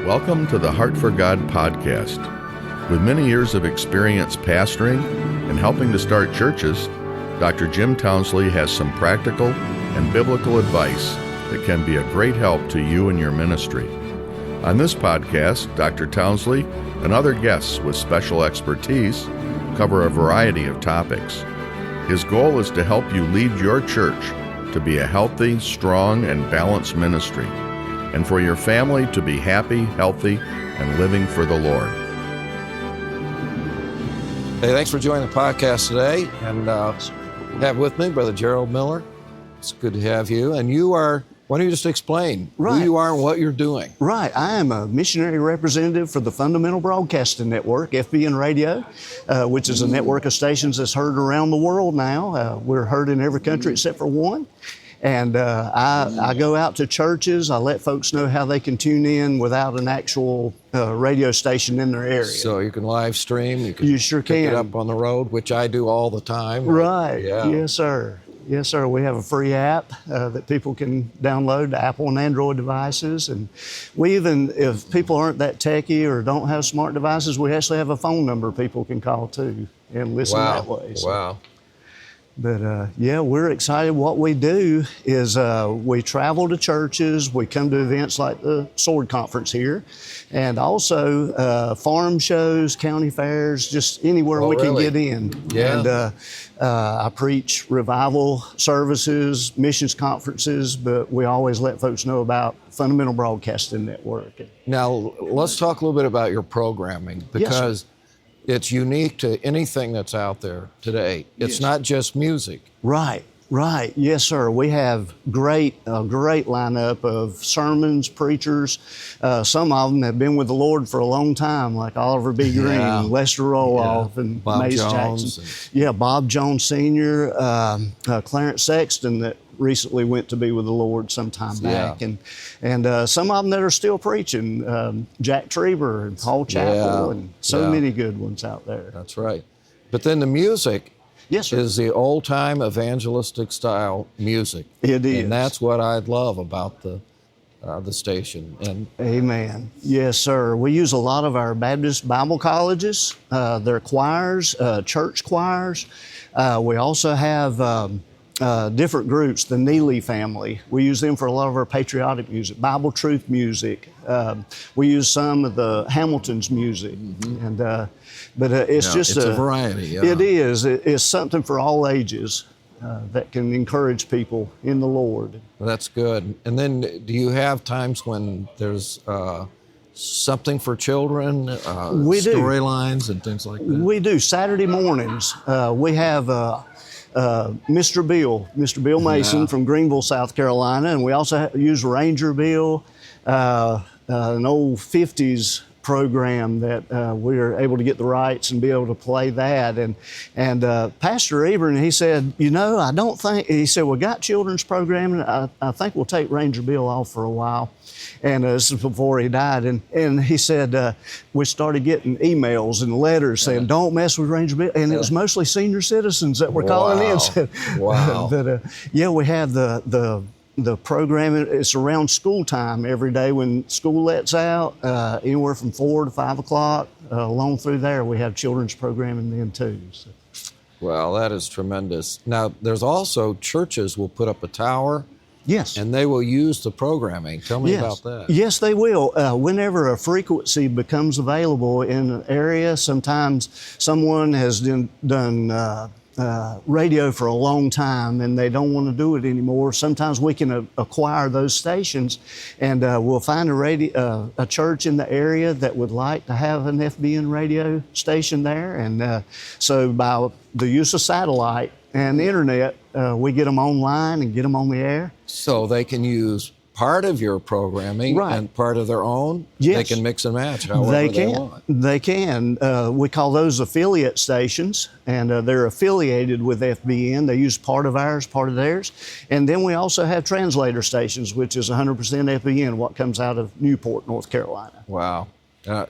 Welcome to the Heart for God podcast. With many years of experience pastoring and helping to start churches, Dr. Jim Townsley has some practical and biblical advice that can be a great help to you and your ministry. On this podcast, Dr. Townsley and other guests with special expertise cover a variety of topics. His goal is to help you lead your church to be a healthy, strong, and balanced ministry, and for your family to be happy, healthy, and living for the Lord. Hey, thanks for joining the podcast today. And have with me Brother Gerald Miller. It's good to have you. And why don't you just explain who you are and what you're doing? Right. I am a missionary representative for the Fundamental Broadcasting Network, FBN Radio, which is a network of stations that's heard around the world now. We're heard in every country except for one. And I go out to churches. I let folks know how they can tune in without an actual radio station in their area. So you can live stream. You sure pick can. it up on the road, which I do all the time. Right. Yeah. Yes, sir. Yes, sir. We have a free app that people can download to Apple and Android devices. And we even, if people aren't that techie or don't have smart devices, we actually have a phone number people can call too and listen that way. So. Wow. But we're excited. What we do is we travel to churches, we come to events like the Sword Conference here, and also farm shows, county fairs, just anywhere we can get in. Yeah. And I preach revival services, missions conferences, but we always let folks know about Fundamental Broadcasting Network. Now, let's talk a little bit about your programming, because it's unique to anything that's out there today. It's not just music. Right. Yes, sir. We have a great lineup of sermons, preachers. Some of them have been with the Lord for a long time, like Oliver B. Green, Lester Roloff, and Bob Mace Jones Jackson. Bob Jones Sr., Clarence Sexton, that recently went to be with the Lord some time back, and some of them that are still preaching, Jack Trieber and Paul Chappell, and so many good ones out there. That's right. But then the music is the old-time evangelistic style music. It is. And that's what I love about the station. And Amen. Yes, sir. We use a lot of our Baptist Bible colleges, their choirs, church choirs. We also have different groups, the Neely family. We use them for a lot of our patriotic music, Bible truth music. We use some of the Hamilton's music, and but it's just a variety. Yeah. It is. It's something for all ages that can encourage people in the Lord. Well, that's good. And then, do you have times when there's something for children, storylines and things like that? We do. Saturday mornings, we have Mr. Bill Mason from Greenville, South Carolina, and we also use Ranger Bill, an old 50s program that we are able to get the rights and be able to play that. And Pastor Ebron, he said, he said, we got children's programming. I think we'll take Ranger Bill off for a while. And this is before he died. And he said, we started getting emails and letters saying, don't mess with Ranger Bill. And it was mostly senior citizens that were calling in. Said, wow. But we have the programming. It's around school time every day when school lets out, anywhere from 4 to 5 o'clock. Along through there, we have children's programming then too. So. Well, that is tremendous. Now, there's also churches will put up a tower. Yes. And they will use the programming. Tell me about that. Yes, they will. Whenever a frequency becomes available in an area, sometimes someone has done radio for a long time and they don't want to do it anymore. Sometimes we can acquire those stations, and we'll find a church in the area that would like to have an FBN radio station there. And so by the use of satellite and the internet, we get them online and get them on the air. So they can use part of your programming and part of their own? Yes. They can mix and match however they want. They can. We call those affiliate stations, and they're affiliated with FBN. They use part of ours, part of theirs. And then we also have translator stations, which is 100% FBN, what comes out of Newport, North Carolina. Wow.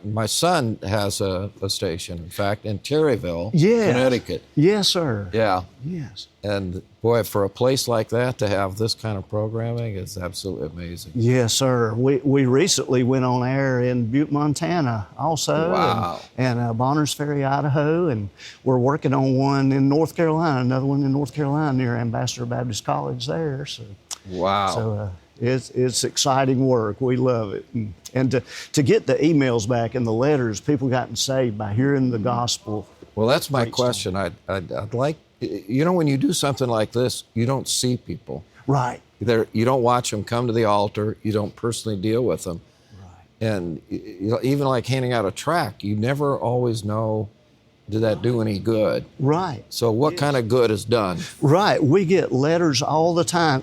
My son has a station, in fact, in Terryville, Yes. Connecticut. Yes, sir. Yeah. Yes. And boy, for a place like that to have this kind of programming is absolutely amazing. Yes, sir. We recently went on air in Butte, Montana also. Wow. And Bonners Ferry, Idaho. And we're working on one in North Carolina, another one in North Carolina near Ambassador Baptist College there. So, Wow. so it's exciting work. We love it. And to get the emails back and the letters, people gotten saved by hearing the gospel. Well, that's my question. I'd like, you know, when you do something like this, you don't see people. Right. You don't watch them come to the altar. You don't personally deal with them. Right. And even like handing out a tract, you never always know, did that do any good? Right. So what kind of good is done? Right. We get letters all the time.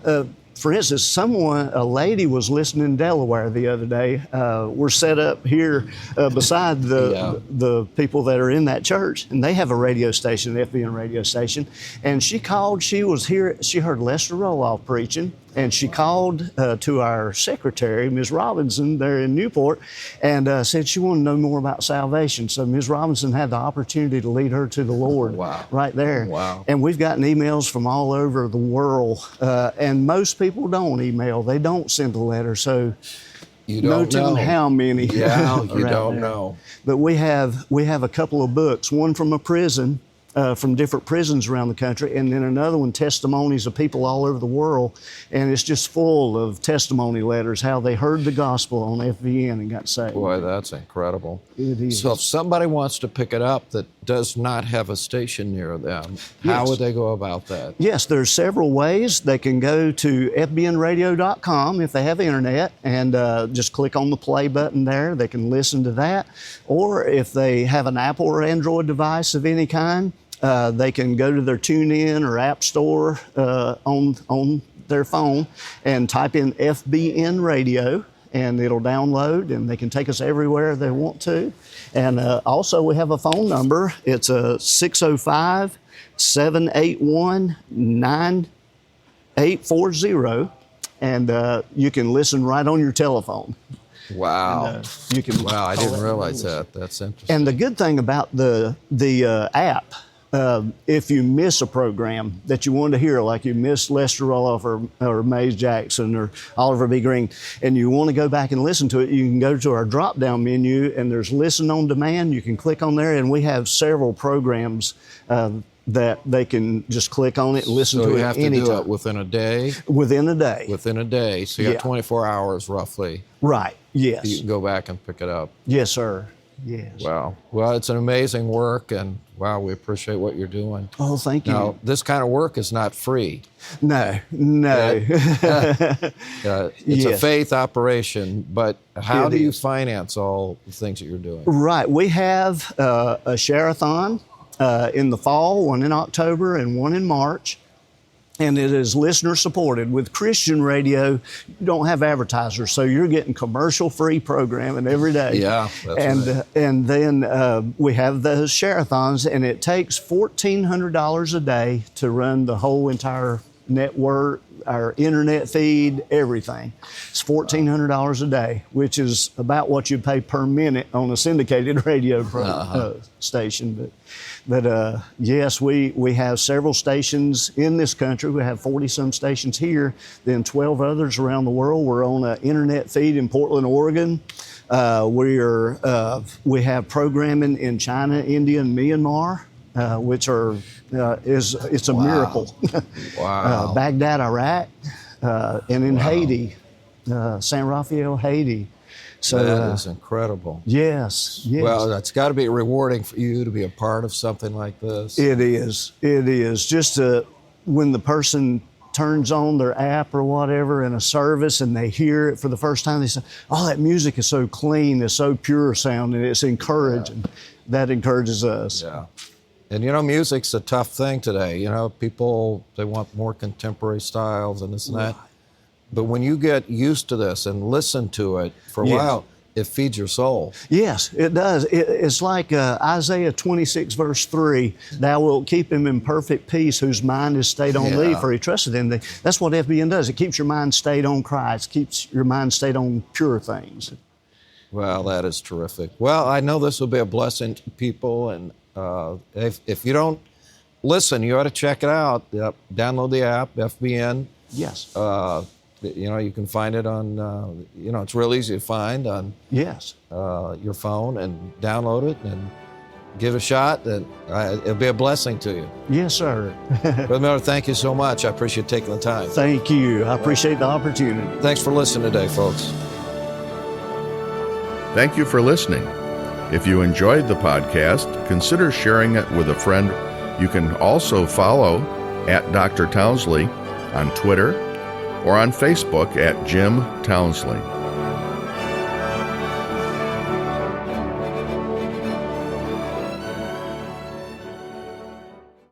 For instance, a lady was listening in Delaware the other day. We're set up here beside the people that are in that church, and they have a radio station, an FBN radio station. And she called. She was here. She heard Lester Roloff preaching, and she called to our secretary, Ms. Robinson, there in Newport, and said she wanted to know more about salvation. So Ms. Robinson had the opportunity to lead her to the Lord. Wow. Right there. Wow. And we've gotten emails from all over the world, and most people don't email. They don't send a letter. So You no don't know. telling how many. Yeah, you around don't there. know. But we have a couple of books, one from a prison, from different prisons around the country, and then another one, testimonies of people all over the world, and it's just full of testimony letters, how they heard the gospel on FBN and got saved. Boy, that's incredible. It is. So if somebody wants to pick it up that does not have a station near them, how Yes. would they go about that? Yes, there's several ways. They can go to fbnradio.com if they have internet and just click on the play button there. They can listen to that. Or if they have an Apple or Android device of any kind, they can go to their TuneIn or App Store on their phone and type in FBN Radio, and it'll download, and they can take us everywhere they want to. And also we have a phone number. It's 605-781-9840, and you can listen right on your telephone. Wow. And, you can Wow, I call didn't that realize number. that. That's interesting. And the good thing about the app, if you miss a program that you want to hear, like you missed Lester Roloff or Mays Jackson or Oliver B. Green, and you want to go back and listen to it, you can go to our drop-down menu, and there's Listen on Demand. You can click on there, and we have several programs that they can just click on it and listen So to you it have to anytime. do it within a day? Within a day. Within a day. So you Yeah. have 24 hours roughly. Right. Yes. You can go back and pick it up. Yes, sir. Yes. Wow. Well, it's an amazing work, and wow, we appreciate what you're doing. Oh, thank you. Now, this kind of work is not free. No. It's a Yes. faith operation, but how It do you is. finance all the things that you're doing? Right. We have a share-a-thon in the fall, one in October and one in March. And it is listener supported. With Christian radio, you don't have advertisers, so you're getting commercial-free programming every day. Yeah, that's right. And then we have the share-a-thons, and it takes $1,400 a day to run the whole entire network, our internet feed, everything. It's $1,400 a day, which is about what you pay per minute on a syndicated radio station. But yes, we have several stations in this country. We have 40-some stations here, then 12 others around the world. We're on an internet feed in Portland, Oregon. We have programming in China, India, and Myanmar, which it's a miracle. Wow. Baghdad, Iraq, and in Haiti, San Rafael, Haiti. So That is incredible. yes. Well, that's got to be rewarding for you to be a part of something like this. It is. It is. Just when the person turns on their app or whatever in a service and they hear it for the first time, they say, "Oh, that music is so clean, it's so pure sounding, it's encouraging." Yeah. That encourages us. Yeah. And you know, music's a tough thing today. You know, people, they want more contemporary styles and this and that. But when you get used to this and listen to it for a while, it feeds your soul. Yes, it does. It's like Isaiah 26, verse 3, "Thou wilt keep him in perfect peace whose mind is stayed on thee, for he trusted in thee." That's what FBN does. It keeps your mind stayed on Christ, keeps your mind stayed on pure things. Well, that is terrific. Well, I know this will be a blessing to people, and if you don't listen, you ought to check it out. Download the app, FBN. Yes. You can find it on, it's real easy to find on Yes. your phone, and download it and give it a shot, and it'll be a blessing to you. Yes, sir. Brother Miller, thank you so much. I appreciate taking the time. Thank you. I appreciate the opportunity. Thanks for listening today, folks. Thank you for listening. If you enjoyed the podcast, consider sharing it with a friend. You can also follow at Dr. Townsley on Twitter or on Facebook at Jim Townsley.